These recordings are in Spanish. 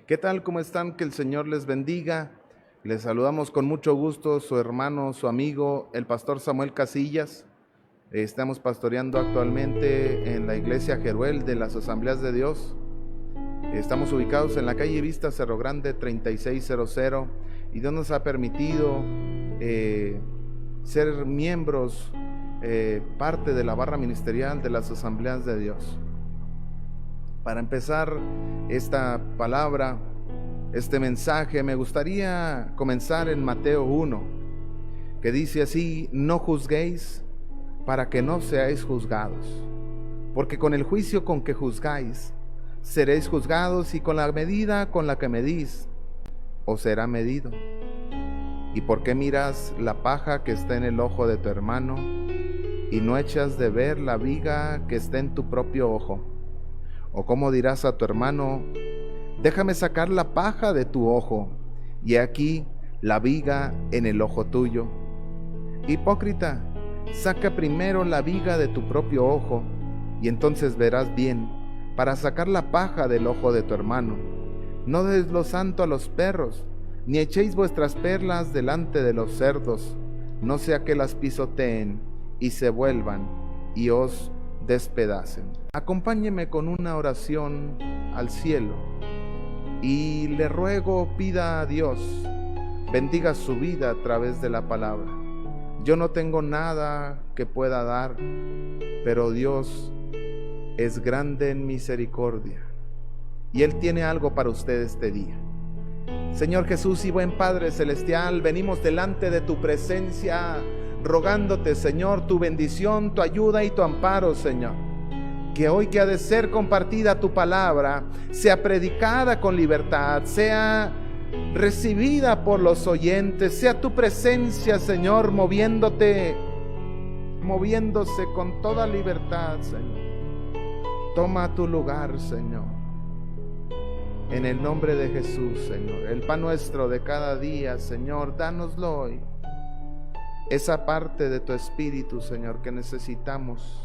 ¿Qué tal? ¿Cómo están? Que el Señor les bendiga. Les saludamos con mucho gusto su hermano, su amigo, el pastor Samuel Casillas. Estamos pastoreando actualmente en la iglesia Jeruel de las Asambleas de Dios. Estamos ubicados en la calle Vista Cerro Grande 3600 y Dios nos ha permitido ser miembros, parte de la barra ministerial de las Asambleas de Dios. Para empezar esta palabra, este mensaje, me gustaría comenzar en Mateo 1, que dice así: no juzguéis para que no seáis juzgados, porque con el juicio con que juzgáis, seréis juzgados, y con la medida con la que medís, os será medido. ¿Y por qué miras la paja que está en el ojo de tu hermano, y no echas de ver la viga que está en tu propio ojo? ¿O cómo dirás a tu hermano: déjame sacar la paja de tu ojo, y aquí la viga en el ojo tuyo? Hipócrita, saca primero la viga de tu propio ojo, y entonces verás bien para sacar la paja del ojo de tu hermano. No des lo santo a los perros, ni echéis vuestras perlas delante de los cerdos, no sea que las pisoteen y se vuelvan y os despedacen. Acompáñeme con una oración al cielo y le ruego, pida a Dios, bendiga su vida a través de la palabra. Yo no tengo nada que pueda dar, pero Dios es grande en misericordia y Él tiene algo para usted este día. Señor Jesús y buen Padre Celestial, venimos delante de tu presencia rogándote, Señor, tu bendición, tu ayuda y tu amparo, Señor. Que hoy que ha de ser compartida tu palabra, sea predicada con libertad, sea recibida por los oyentes, sea tu presencia, Señor, moviéndose con toda libertad, Señor. Toma tu lugar, Señor. En el nombre de Jesús, Señor. El pan nuestro de cada día, Señor, dánoslo hoy. Esa parte de tu espíritu, Señor, que necesitamos.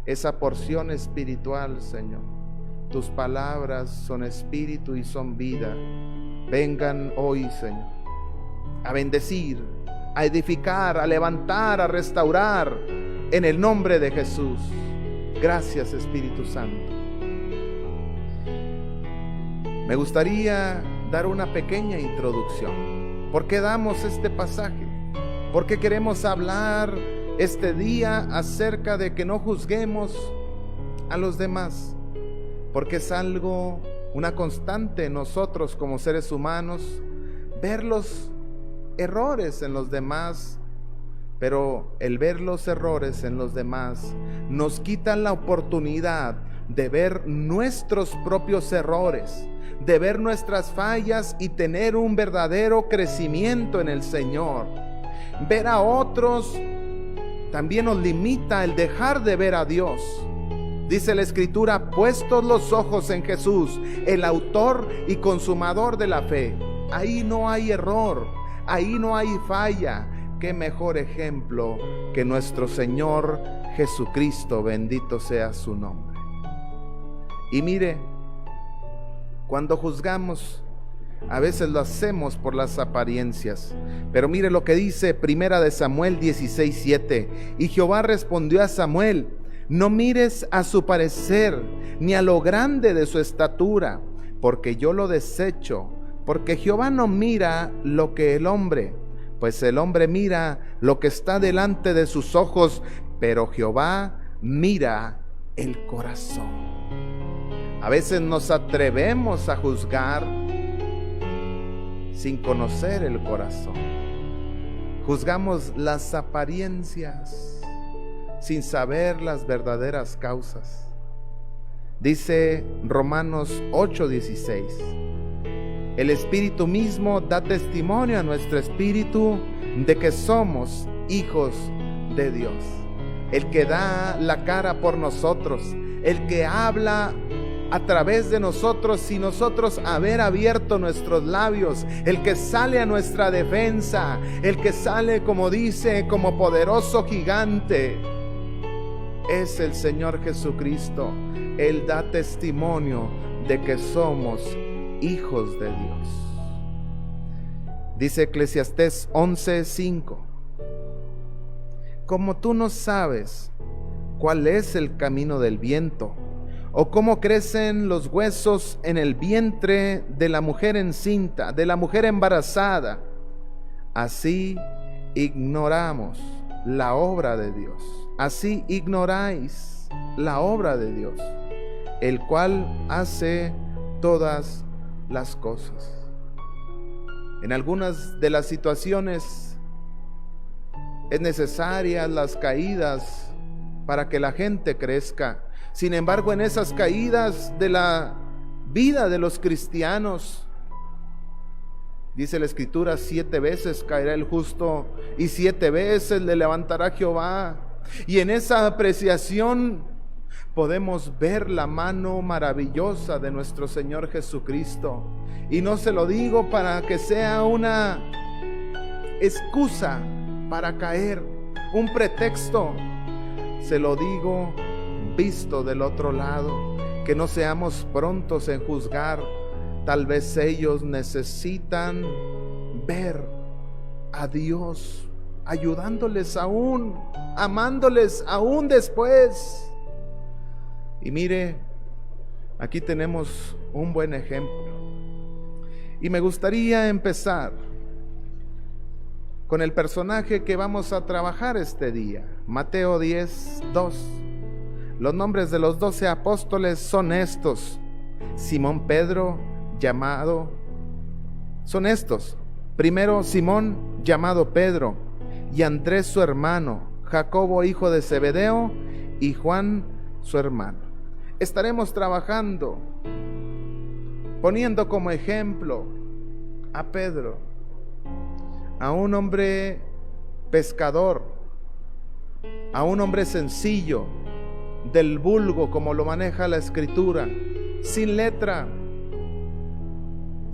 Esa porción espiritual, Señor. Tus palabras son espíritu y son vida. Vengan hoy, Señor, a bendecir, a edificar, a levantar, a restaurar, en el nombre de Jesús. Gracias, Espíritu Santo. Me gustaría dar una pequeña introducción. ¿Por qué damos este pasaje? ¿Por qué queremos hablar este día acerca de que no juzguemos a los demás? Porque es algo, una constante en nosotros como seres humanos, ver los errores en los demás, pero el ver los errores en los demás nos quita la oportunidad de ver nuestros propios errores, de ver nuestras fallas y tener un verdadero crecimiento en el Señor. Ver a otros también nos limita el dejar de ver a Dios. Dice la Escritura: puestos los ojos en Jesús, el autor y consumador de la fe. Ahí no hay error, ahí no hay falla. Qué mejor ejemplo que nuestro Señor Jesucristo, bendito sea su nombre. Y mire, cuando juzgamos, a veces lo hacemos por las apariencias, pero mire lo que dice Primera de Samuel 16:7. Y Jehová respondió a Samuel: no mires a su parecer, ni a lo grande de su estatura, porque yo lo desecho. Porque Jehová no mira lo que el hombre, pues el hombre mira lo que está delante de sus ojos, pero Jehová mira el corazón. A veces nos atrevemos a juzgar sin conocer el corazón. Juzgamos las apariencias sin saber las verdaderas causas. Dice Romanos 8:16: el Espíritu mismo da testimonio a nuestro espíritu de que somos hijos de Dios. El que da la cara por nosotros, el que habla a través de nosotros, sin nosotros haber abierto nuestros labios, el que sale a nuestra defensa, el que sale, como dice, como poderoso gigante, es el Señor Jesucristo. Él da testimonio de que somos hijos de Dios. Dice Eclesiastés 11:5: como tú no sabes cuál es el camino del viento, o cómo crecen los huesos en el vientre de la mujer encinta, de la mujer embarazada, así ignoramos la obra de Dios. Así ignoráis la obra de Dios, el cual hace todas las cosas. En algunas de las situaciones es necesaria las caídas para que la gente crezca. Sin embargo, en esas caídas de la vida de los cristianos, dice la Escritura, 7 veces caerá el justo y 7 veces le levantará Jehová. Y en esa apreciación podemos ver la mano maravillosa de nuestro Señor Jesucristo. Y no se lo digo para que sea una excusa para caer, un pretexto. Se lo digo visto del otro lado, que no seamos prontos en juzgar. Tal vez ellos necesitan ver a Dios ayudándoles aún, amándoles aún después. Y mire, aquí tenemos un buen ejemplo. Y me gustaría empezar con el personaje que vamos a trabajar este día. Mateo 10:2. Los nombres de los 12 apóstoles son estos. Simón Pedro, son estos. Primero, Simón, llamado Pedro, y Andrés su hermano, Jacobo hijo de Zebedeo, y Juan su hermano. Estaremos trabajando, poniendo como ejemplo a Pedro, a un hombre pescador, a un hombre sencillo, del vulgo, como lo maneja la Escritura, sin letra,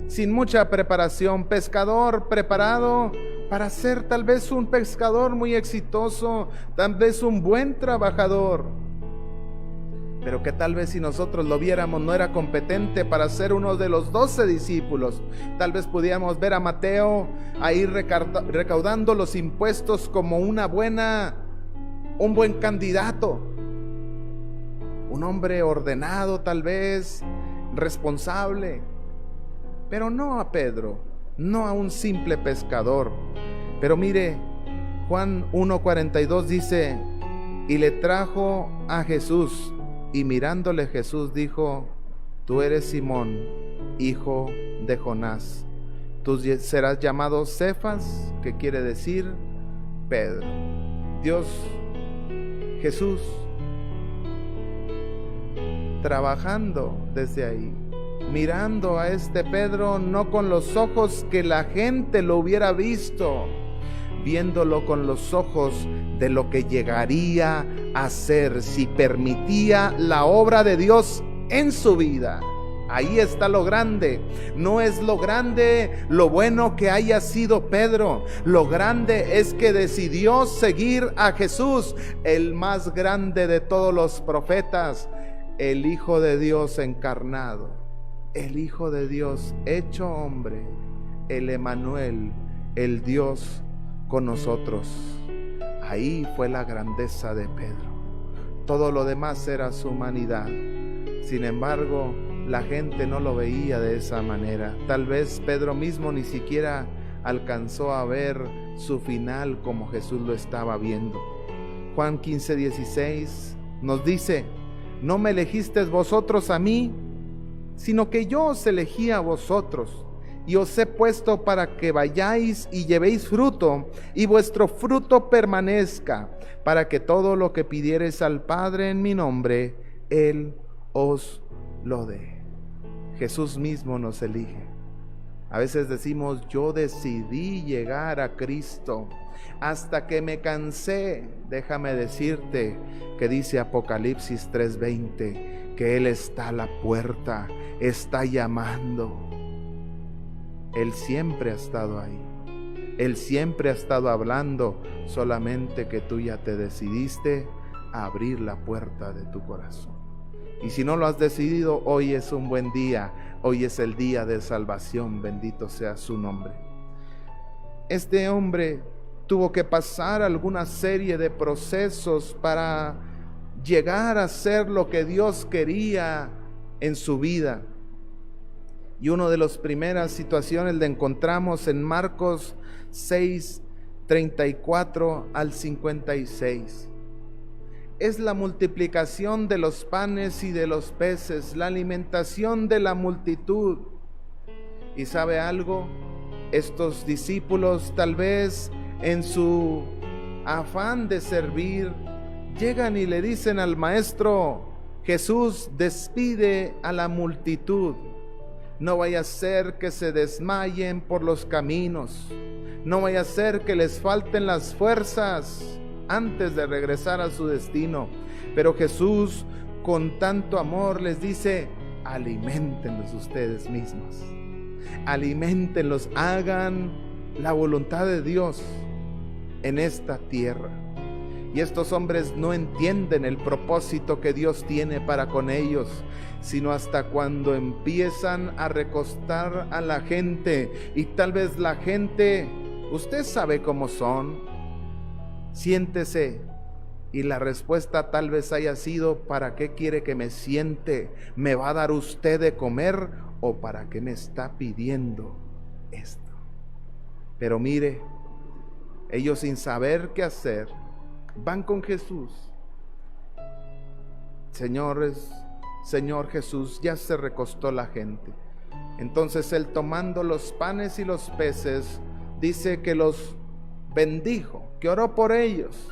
sin mucha preparación, pescador preparado para ser tal vez un pescador muy exitoso, tal vez un buen trabajador, pero que tal vez si nosotros lo viéramos no era competente para ser uno de los 12 discípulos. Tal vez pudiéramos ver a Mateo ahí recaudando los impuestos como un buen candidato, un hombre ordenado, tal vez responsable, pero no a Pedro, no a un simple pescador. Pero mire, Juan 1:42 dice: y le trajo a Jesús, y mirándole Jesús dijo: tú eres Simón, hijo de Jonás, tú serás llamado Cefas, que quiere decir Pedro. Jesús trabajando desde ahí, mirando a este Pedro no con los ojos que la gente lo hubiera visto, viéndolo con los ojos de lo que llegaría a ser si permitía la obra de Dios en su vida. Ahí está lo grande. No es lo grande lo bueno que haya sido Pedro. Lo grande es que decidió seguir a Jesús, el más grande de todos los profetas, el Hijo de Dios encarnado, el Hijo de Dios hecho hombre, el Emmanuel, el Dios con nosotros. Ahí fue la grandeza de Pedro. Todo lo demás era su humanidad. Sin embargo, la gente no lo veía de esa manera. Tal vez Pedro mismo ni siquiera alcanzó a ver su final como Jesús lo estaba viendo. Juan 15:16 nos dice: no me elegisteis vosotros a mí, sino que yo os elegí a vosotros, y os he puesto para que vayáis y llevéis fruto, y vuestro fruto permanezca, para que todo lo que pidiereis al Padre en mi nombre, Él os lo dé. Jesús mismo nos elige. A veces decimos: yo decidí llegar a Cristo hasta que me cansé. Déjame decirte que dice Apocalipsis 3:20 que Él está a la puerta, está llamando. Él siempre ha estado ahí. Él siempre ha estado hablando, solamente que tú ya te decidiste a abrir la puerta de tu corazón. Y si no lo has decidido, hoy es un buen día. Hoy es el día de salvación, bendito sea su nombre. Este hombre tuvo que pasar alguna serie de procesos para llegar a ser lo que Dios quería en su vida. Y una de las primeras situaciones la encontramos en Marcos 6, 34 al 56. Es la multiplicación de los panes y de los peces, la alimentación de la multitud. ¿Y sabe algo? Estos discípulos, tal vez en su afán de servir, llegan y le dicen al maestro: Jesús, despide a la multitud. No vaya a ser que se desmayen por los caminos. No vaya a ser que les falten las fuerzas antes de regresar a su destino. Pero Jesús, con tanto amor, les dice: aliméntenlos ustedes mismos. Aliméntenlos, hagan la voluntad de Dios en esta tierra. Y estos hombres no entienden el propósito que Dios tiene para con ellos, sino hasta cuando empiezan a recostar a la gente. Y tal vez la gente, usted sabe cómo son, siéntese. Y la respuesta tal vez haya sido: ¿para qué quiere que me siente? ¿Me va a dar usted de comer o para qué me está pidiendo esto? Pero mire, ellos, sin saber qué hacer, van con Jesús. Señor Jesús, ya se recostó la gente. Entonces él, tomando los panes y los peces, dice que los bendijo, que oró por ellos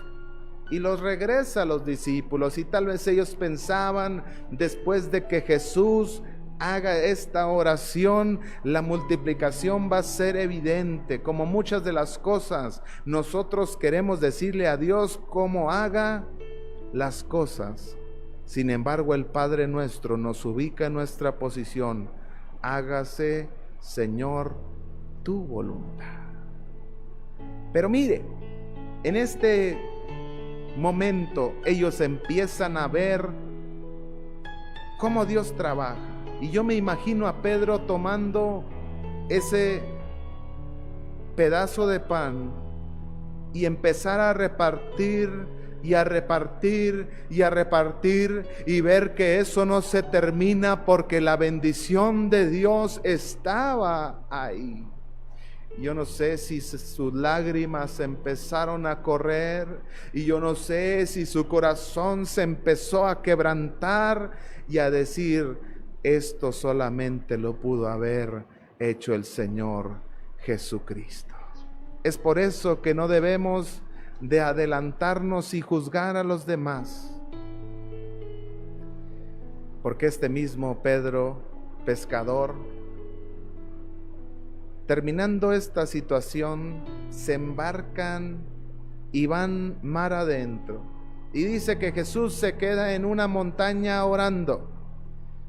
y los regresa a los discípulos. Y tal vez ellos pensaban, después de que Jesús haga esta oración, la multiplicación va a ser evidente. Como muchas de las cosas, nosotros queremos decirle a Dios cómo haga las cosas. Sin embargo, el Padre nuestro nos ubica en nuestra posición: hágase, Señor, tu voluntad. Pero mire, en este momento ellos empiezan a ver cómo Dios trabaja. Y yo me imagino a Pedro tomando ese pedazo de pan y empezar a repartir y a repartir y a repartir, y ver que eso no se termina porque la bendición de Dios estaba ahí. Yo no sé si sus lágrimas empezaron a correr, y yo no sé si su corazón se empezó a quebrantar y a decir: esto solamente lo pudo haber hecho el Señor Jesucristo. Es por eso que no debemos de adelantarnos y juzgar a los demás, porque este mismo Pedro, pescador, terminando esta situación, se embarcan y van mar adentro. Y dice que Jesús se queda en una montaña orando,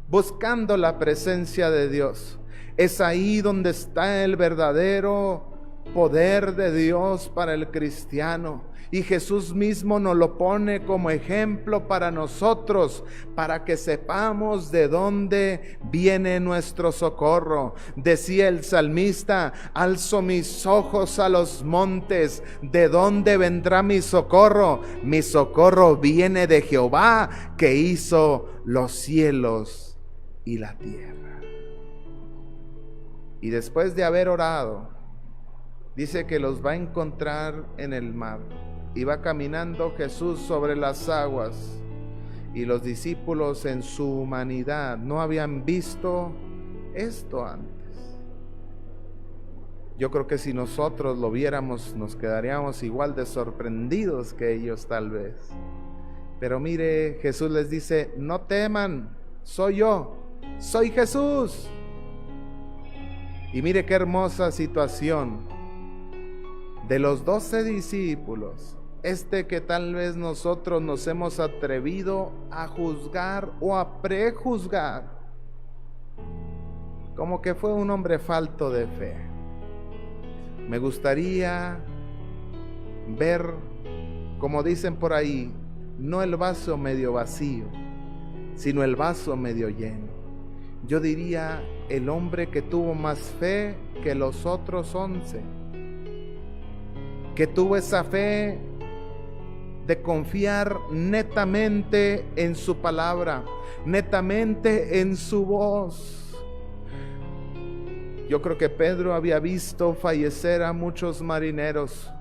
buscando la presencia de Dios. Es ahí donde está el verdadero poder de Dios para el cristiano. Y Jesús mismo nos lo pone como ejemplo para nosotros, para que sepamos de dónde viene nuestro socorro. Decía el salmista: alzo mis ojos a los montes, ¿de dónde vendrá mi socorro? Mi socorro viene de Jehová, que hizo los cielos y la tierra. Y después de haber orado, dice que los va a encontrar en el mar. Y va caminando Jesús sobre las aguas, y los discípulos en su humanidad no habían visto esto antes. Yo creo que si nosotros lo viéramos, nos quedaríamos igual de sorprendidos que ellos tal vez. Pero mire, Jesús les dice: no teman, soy yo, soy Jesús. Y mire qué hermosa situación. De los 12 discípulos, que tal vez nosotros nos hemos atrevido a juzgar o a prejuzgar, como que fue un hombre falto de fe. Me gustaría ver, como dicen por ahí, no el vaso medio vacío, sino el vaso medio lleno. Yo diría el hombre que tuvo más fe que los otros 11, que tuvo esa fe de confiar netamente en su palabra, netamente en su voz. Yo creo que Pedro había visto fallecer a muchos marineros,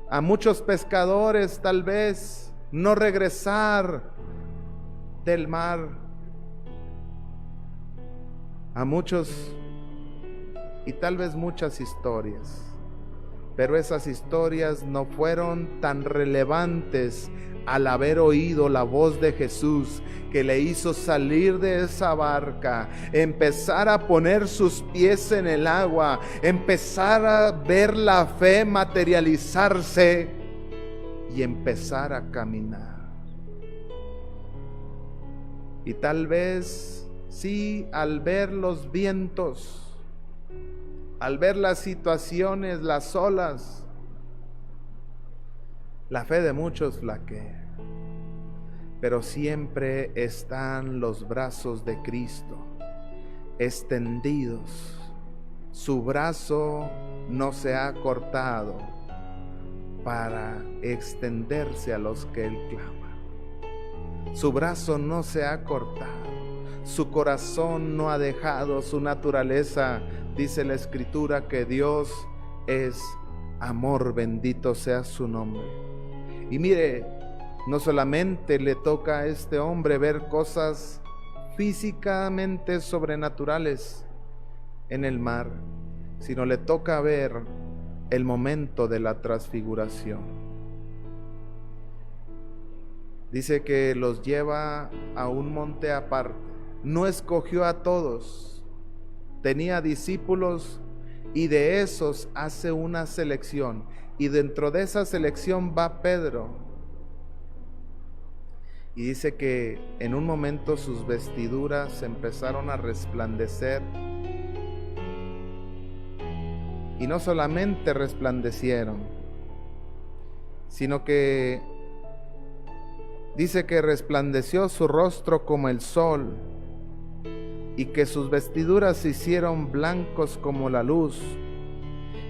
a muchos pescadores, tal vez no regresar del mar, a muchos y tal vez muchas historias. Pero esas historias no fueron tan relevantes al haber oído la voz de Jesús, que le hizo salir de esa barca, empezar a poner sus pies en el agua, empezar a ver la fe materializarse y empezar a caminar. Y tal vez sí, al ver los vientos, al ver las situaciones, las olas, la fe de muchos flaquea, pero siempre están los brazos de Cristo extendidos. Su brazo no se ha cortado para extenderse a los que Él clama. Su brazo no se ha cortado. Su corazón no ha dejado su naturaleza. Dice la Escritura que Dios es amor, bendito sea su nombre. Y mire, no solamente le toca a este hombre ver cosas físicamente sobrenaturales en el mar, sino le toca ver el momento de la transfiguración. Dice que los lleva a un monte aparte. No escogió a todos, tenía discípulos y de esos hace una selección, y dentro de esa selección va Pedro. Y dice que en un momento sus vestiduras empezaron a resplandecer, y no solamente resplandecieron, sino que dice que resplandeció su rostro como el sol, y que sus vestiduras se hicieron blancos como la luz.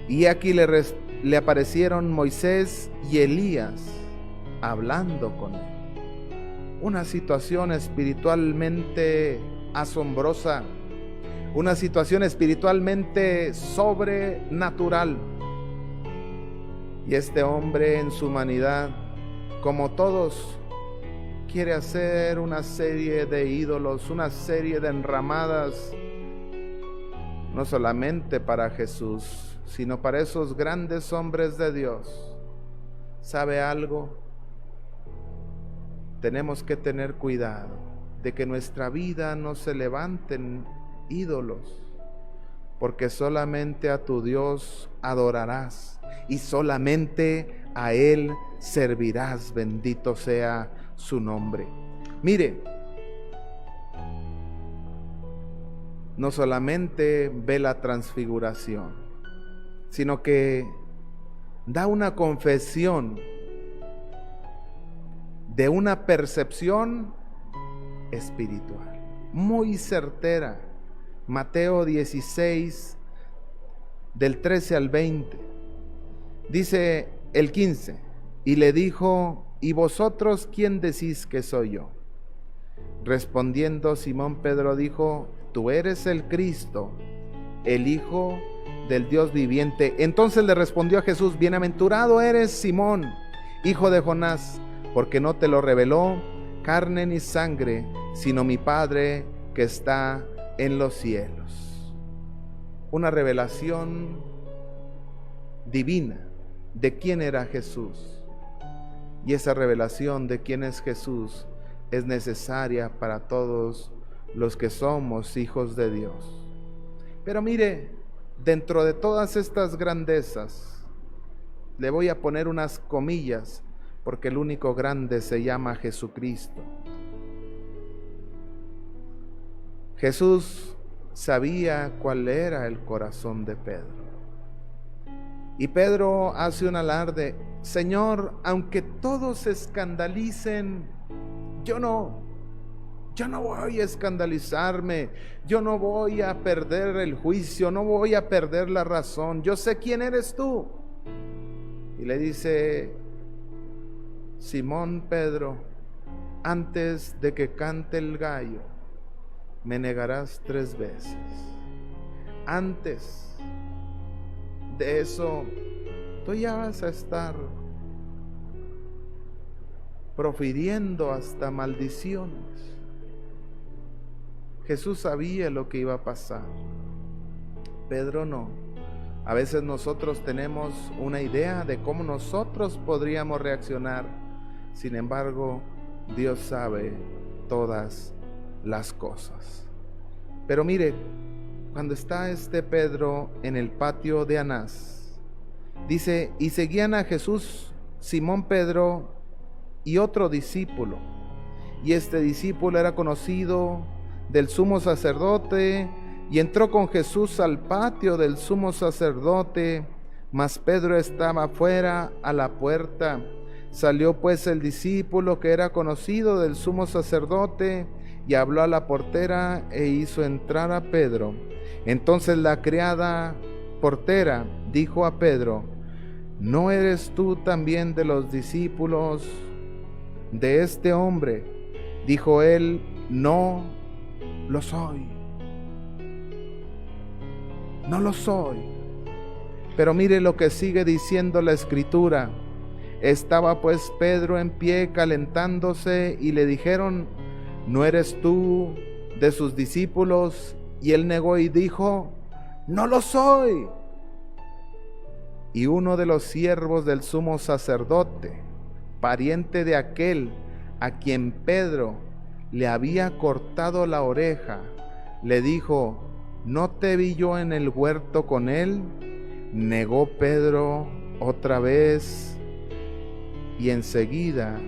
Y aquí le aparecieron Moisés y Elías hablando con él. Una situación espiritualmente asombrosa, una situación espiritualmente sobrenatural. Y este hombre en su humanidad, como todos, quiere hacer una serie de ídolos, una serie de enramadas, no solamente para Jesús, sino para esos grandes hombres de Dios. ¿Sabe algo? Tenemos que tener cuidado de que nuestra vida no se levanten ídolos, porque solamente a tu Dios adorarás y solamente a Él servirás, bendito sea su nombre. Mire, no solamente ve la transfiguración, sino que da una confesión de una percepción espiritual muy certera. Mateo 16, del 13 al 20, dice el 15, y le dijo: ¿y vosotros quién decís que soy yo? Respondiendo Simón Pedro dijo: tú eres el Cristo, el Hijo del Dios viviente. Entonces le respondió a Jesús: bienaventurado eres Simón, hijo de Jonás, porque no te lo reveló carne ni sangre, sino mi Padre que está en los cielos. Una revelación divina de quién era Jesús. Y esa revelación de quién es Jesús es necesaria para todos los que somos hijos de Dios. Pero mire, dentro de todas estas grandezas, le voy a poner unas comillas, porque el único grande se llama Jesucristo. Jesús sabía cuál era el corazón de Pedro. Y Pedro hace un alarde: Señor, aunque todos se escandalicen, yo no. Yo no voy a escandalizarme, yo no voy a perder el juicio, no voy a perder la razón, yo sé quién eres tú. Y le dice: Simón Pedro, antes de que cante el gallo, me negarás 3 veces. Antes de eso, tú ya vas a estar profiriendo hasta maldiciones. Jesús sabía lo que iba a pasar. Pedro no. A veces nosotros tenemos una idea de cómo nosotros podríamos reaccionar. Sin embargo, Dios sabe todas las cosas. Pero mire, cuando está Pedro en el patio de Anás, dice: y seguían a Jesús Simón Pedro y otro discípulo. Y este discípulo era conocido del sumo sacerdote, y entró con Jesús al patio del sumo sacerdote, mas Pedro estaba fuera a la puerta. Salió pues el discípulo que era conocido del sumo sacerdote, y habló a la portera e hizo entrar a Pedro. Entonces la criada portera dijo a Pedro: ¿no eres tú también de los discípulos de este hombre? Dijo él: no lo soy. No lo soy. Pero mire lo que sigue diciendo la Escritura. Estaba pues Pedro en pie calentándose, y le dijeron: ¿no eres tú de sus discípulos? Y él negó y dijo: no lo soy. Y uno de los siervos del sumo sacerdote, pariente de aquel a quien Pedro le había cortado la oreja, le dijo: ¿no te vi yo en el huerto con él? Negó Pedro otra vez, y enseguida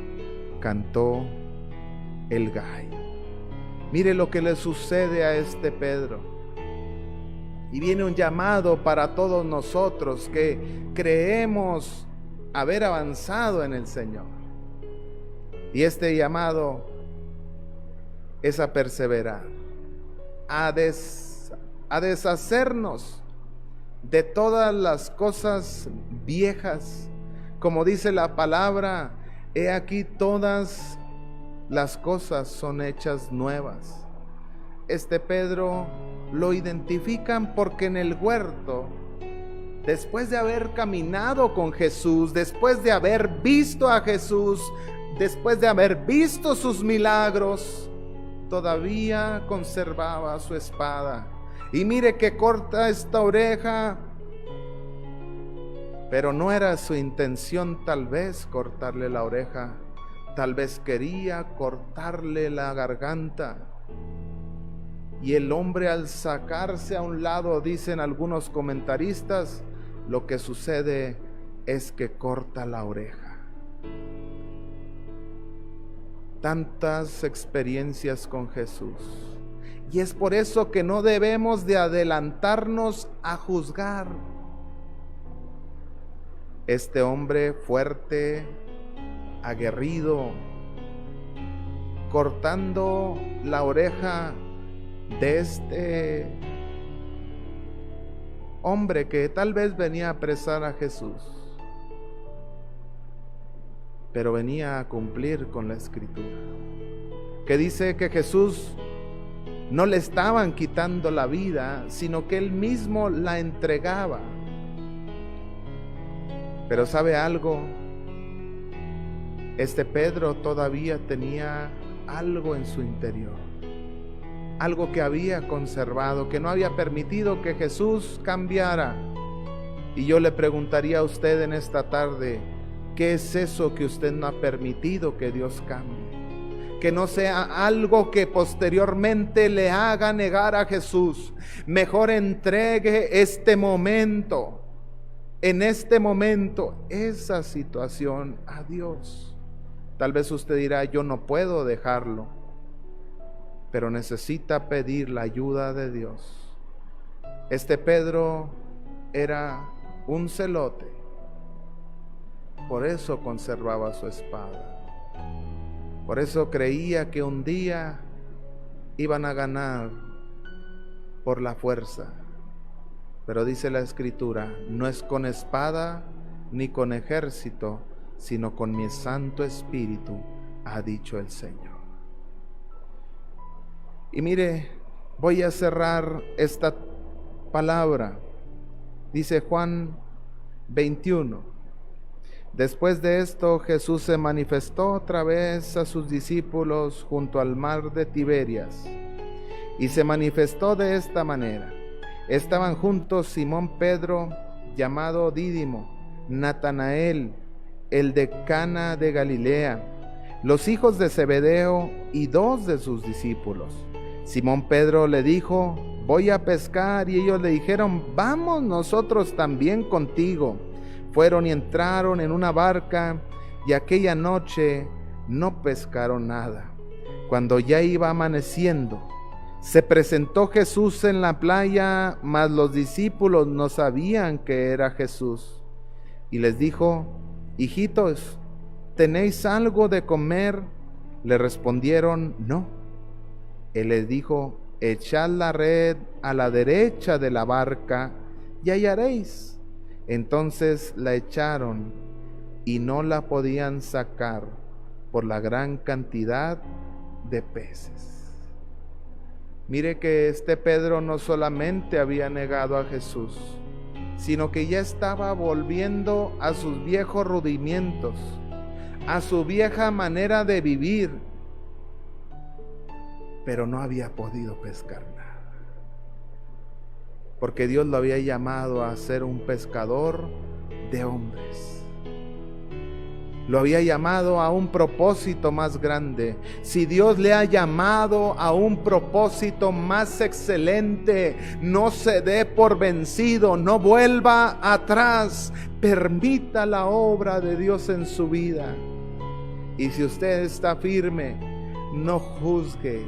cantó el gallo. Mire lo que le sucede a Pedro. Y viene un llamado para todos nosotros que creemos haber avanzado en el Señor. Y este llamado es a perseverar, a deshacernos de todas las cosas viejas. Como dice la palabra: he aquí todas las cosas son hechas nuevas. Pedro lo identifican porque en el huerto, después de haber caminado con Jesús, después de haber visto a Jesús, después de haber visto sus milagros, todavía conservaba su espada. Y mire que corta esta oreja, pero no era su intención tal vez cortarle la oreja, tal vez quería cortarle la garganta. Y el hombre, al sacarse a un lado, dicen algunos comentaristas, lo que sucede es que corta la oreja. Tantas experiencias con Jesús. Y es por eso que no debemos de adelantarnos a juzgar. Este hombre fuerte, aguerrido, cortando la oreja de hombre que tal vez venía a apresar a Jesús, pero venía a cumplir con la Escritura, que dice que Jesús no le estaban quitando la vida, sino que él mismo la entregaba. Pero ¿sabe algo? Pedro todavía tenía algo en su interior, algo que había conservado, que no había permitido que Jesús cambiara. Y yo le preguntaría a usted en esta tarde: ¿qué es eso que usted no ha permitido que Dios cambie? Que no sea algo que posteriormente le haga negar a Jesús. Mejor entregue este momento, en este momento, esa situación a Dios. Tal vez usted dirá: yo no puedo dejarlo, pero necesita pedir la ayuda de Dios. Pedro era un celote, por eso conservaba su espada. Por eso creía que un día iban a ganar por la fuerza. Pero dice la Escritura, no es con espada ni con ejército, sino con mi Santo Espíritu, ha dicho el Señor. Y mire, voy a cerrar esta palabra. Dice Juan 21. Después de esto, Jesús se manifestó otra vez a sus discípulos junto al mar de Tiberias, y se manifestó de esta manera. Estaban juntos Simón Pedro, llamado Dídimo, Natanael, el de Cana de Galilea, los hijos de Zebedeo y 2 de sus discípulos. Simón Pedro le dijo, voy a pescar, y ellos le dijeron, vamos nosotros también contigo. Fueron y entraron en una barca, y aquella noche no pescaron nada. Cuando ya iba amaneciendo, se presentó Jesús en la playa, mas los discípulos no sabían que era Jesús. Y les dijo, hijitos, ¿tenéis algo de comer? Le respondieron, no. Él les dijo, echad la red a la derecha de la barca y hallaréis. Entonces la echaron y no la podían sacar por la gran cantidad de peces. Mire que este Pedro no solamente había negado a Jesús, sino que ya estaba volviendo a sus viejos rudimientos, a su vieja manera de vivir, pero no había podido pescar nada, porque Dios lo había llamado a ser un pescador de hombres. Lo había llamado a un propósito más grande. Si Dios le ha llamado a un propósito más excelente, no se dé por vencido, no vuelva atrás, permita la obra de Dios en su vida. Y si usted está firme, no juzgue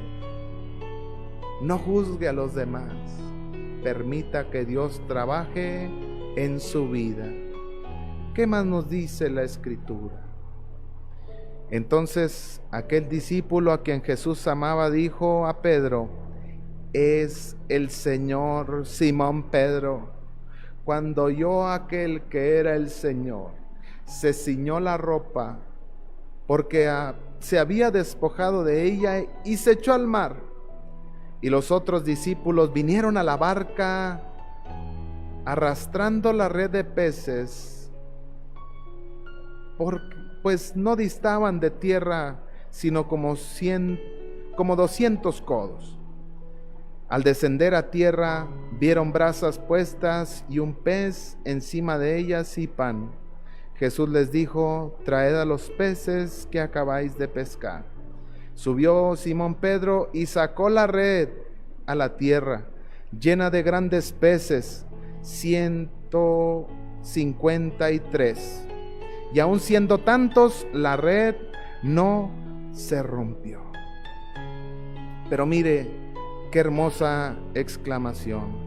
a los demás. Permita que Dios trabaje en su vida. ¿Qué más nos dice la Escritura? Entonces aquel discípulo a quien Jesús amaba dijo a Pedro, es el Señor. Simón Pedro, cuando oyó aquel que era el Señor, se ciñó la ropa porque se había despojado de ella y se echó al mar. Y los otros discípulos vinieron a la barca arrastrando la red de peces, pues no distaban de tierra sino como 200 codos. Al descender a tierra vieron brasas puestas y un pez encima de ellas y pan. Jesús les dijo, traed a los peces que acabáis de pescar. Subió Simón Pedro y sacó la red a la tierra, llena de grandes peces, 153. Y aun siendo tantos, la red no se rompió. Pero mire, qué hermosa exclamación.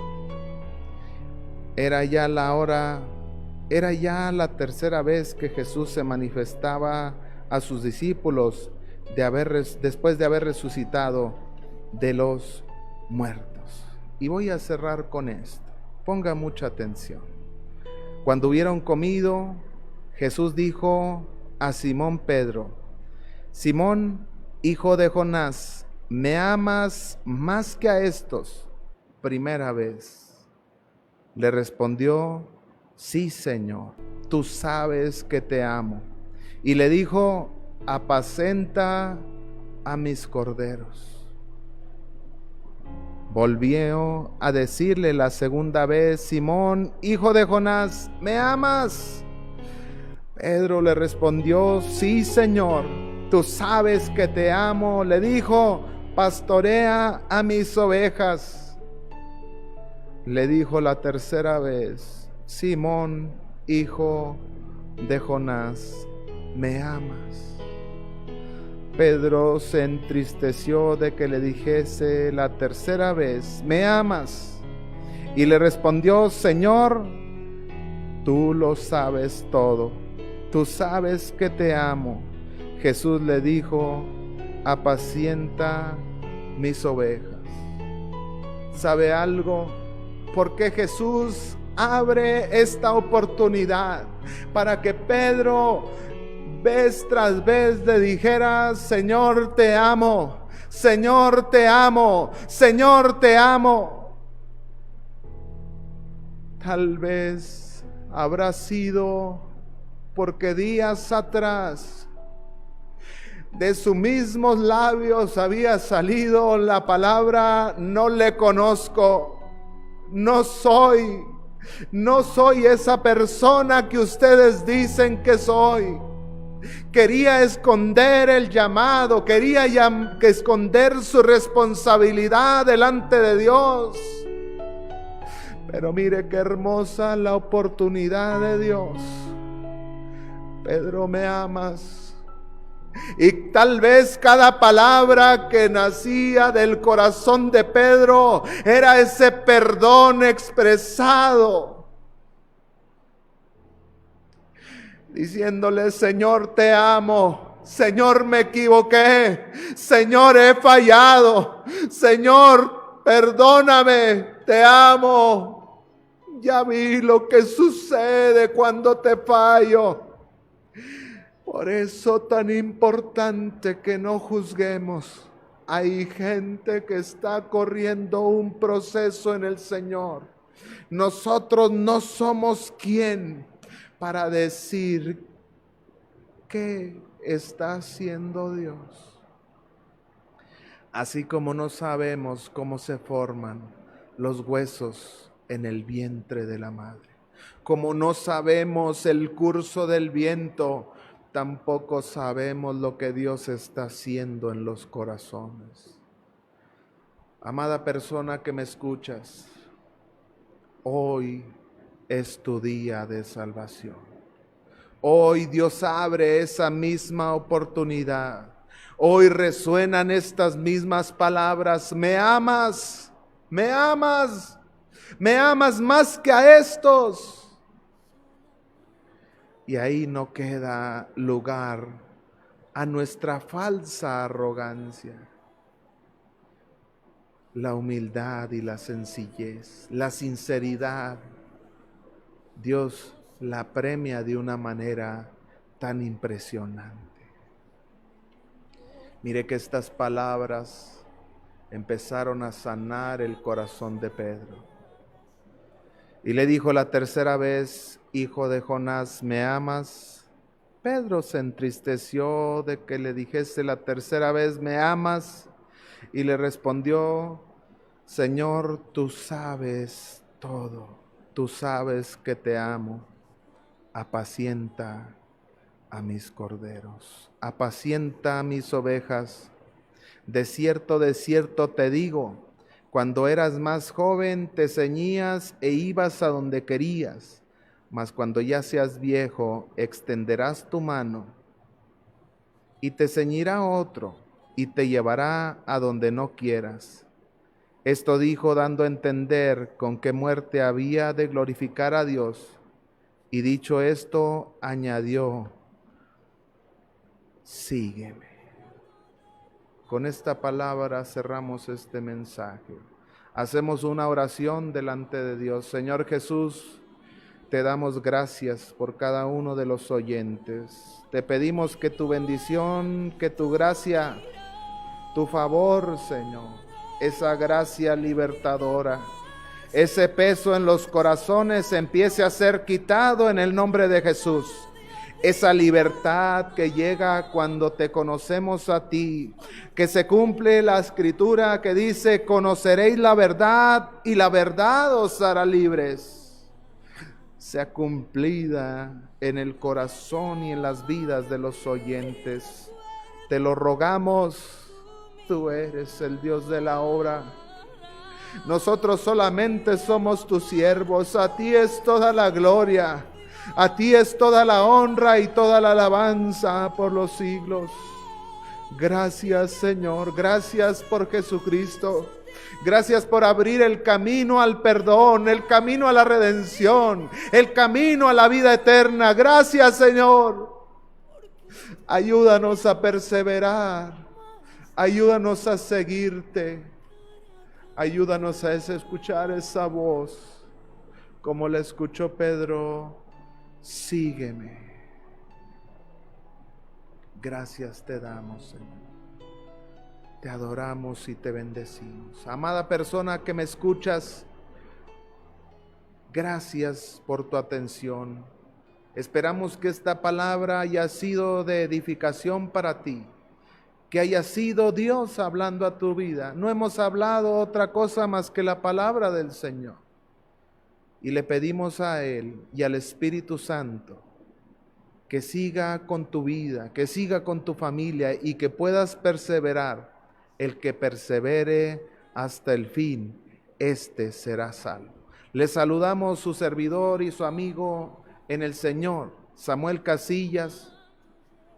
Era ya la tercera vez que Jesús se manifestaba a sus discípulos después de haber resucitado de los muertos. Y voy a cerrar con esto. Ponga mucha atención. Cuando hubieron comido, Jesús dijo a Simón Pedro, Simón, hijo de Jonás, ¿me amas más que a estos? Primera vez. Le respondió, sí, Señor, tú sabes que te amo. Y le dijo, apacenta a mis corderos. Volvió a decirle la segunda vez, Simón, hijo de Jonás, ¿me amas? Pedro le respondió, sí, Señor, tú sabes que te amo. Le dijo, pastorea a mis ovejas. Le dijo la tercera vez, Simón, hijo de Jonás, ¿me amas? Pedro se entristeció de que le dijese la tercera vez, ¿me amas? Y le respondió, Señor, tú lo sabes todo, tú sabes que te amo. Jesús le dijo, apacienta mis ovejas. ¿Sabe algo? Porque Jesús abre esta oportunidad para que Pedro vez tras vez le dijera: Señor, te amo, Señor, te amo, Señor, te amo. Tal vez habrá sido porque días atrás de sus mismos labios había salido la palabra: no le conozco, no soy esa persona que ustedes dicen que soy. Quería esconder el llamado, quería esconder su responsabilidad delante de Dios. Pero mire qué hermosa la oportunidad de Dios. Pedro, ¿me amas? Y tal vez cada palabra que nacía del corazón de Pedro era ese perdón expresado, diciéndole: Señor, te amo, Señor, me equivoqué, Señor, he fallado, Señor, perdóname, te amo. Ya vi lo que sucede cuando te fallo. Por eso tan importante que no juzguemos. Hay gente que está corriendo un proceso en el Señor. Nosotros no somos quien para decir qué está haciendo Dios. Así como no sabemos cómo se forman los huesos en el vientre de la madre, como no sabemos el curso del viento, tampoco sabemos lo que Dios está haciendo en los corazones. Amada persona que me escuchas, hoy es tu día de salvación. Hoy Dios abre esa misma oportunidad. Hoy resuenan estas mismas palabras: me amas, me amas, me amas más que a estos. Y ahí no queda lugar a nuestra falsa arrogancia. La humildad y la sencillez, la sinceridad, Dios la premia de una manera tan impresionante. Mire que estas palabras empezaron a sanar el corazón de Pedro. Y le dijo la tercera vez: hijo de Jonás, ¿me amas? Pedro se entristeció de que le dijese la tercera vez: ¿me amas? Y le respondió: Señor, tú sabes todo, tú sabes que te amo. Apacienta a mis corderos, apacienta a mis ovejas. De cierto te digo, cuando eras más joven te ceñías e ibas a donde querías, mas cuando ya seas viejo extenderás tu mano y te ceñirá otro y te llevará a donde no quieras. Esto dijo dando a entender con qué muerte había de glorificar a Dios. Y dicho esto, añadió: sígueme. Con esta palabra cerramos este mensaje. Hacemos una oración delante de Dios. Señor Jesús, te damos gracias por cada uno de los oyentes. Te pedimos que tu bendición, que tu gracia, tu favor, Señor, esa gracia libertadora, ese peso en los corazones empiece a ser quitado en el nombre de Jesús. Esa libertad que llega cuando te conocemos a ti, que se cumple la escritura que dice: conoceréis la verdad y la verdad os hará libres. Sea cumplida en el corazón y en las vidas de los oyentes. Te lo rogamos, tú eres el Dios de la obra. Nosotros solamente somos tus siervos, a ti es toda la gloria. A ti es toda la honra y toda la alabanza por los siglos. Gracias, Señor, gracias por Jesucristo. Gracias por abrir el camino al perdón, el camino a la redención, el camino a la vida eterna. Gracias, Señor. Ayúdanos a perseverar. Ayúdanos a seguirte. Ayúdanos a escuchar esa voz, como la escuchó Pedro: sígueme. Gracias te damos, Señor. Te adoramos y te bendecimos. Amada persona que me escuchas, gracias por tu atención. Esperamos que esta palabra haya sido de edificación para ti, que haya sido Dios hablando a tu vida. No hemos hablado otra cosa más que la palabra del Señor. Y le pedimos a Él y al Espíritu Santo que siga con tu vida, que siga con tu familia y que puedas perseverar. El que persevere hasta el fin, éste será salvo. Le saludamos su servidor y su amigo en el Señor, Samuel Casillas,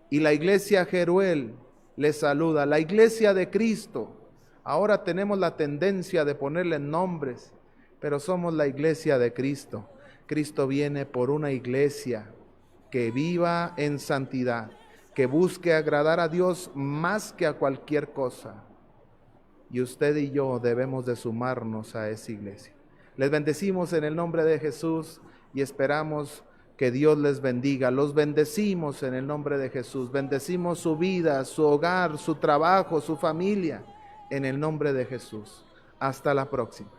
y la iglesia Jeruel les saluda, la iglesia de Cristo. Ahora tenemos la tendencia de ponerle nombres, pero somos la iglesia de Cristo. Cristo viene por una iglesia que viva en santidad, que busque agradar a Dios más que a cualquier cosa. Y usted y yo debemos de sumarnos a esa iglesia. Les bendecimos en el nombre de Jesús y esperamos que Dios les bendiga. Los bendecimos en el nombre de Jesús. Bendecimos su vida, su hogar, su trabajo, su familia, en el nombre de Jesús. Hasta la próxima.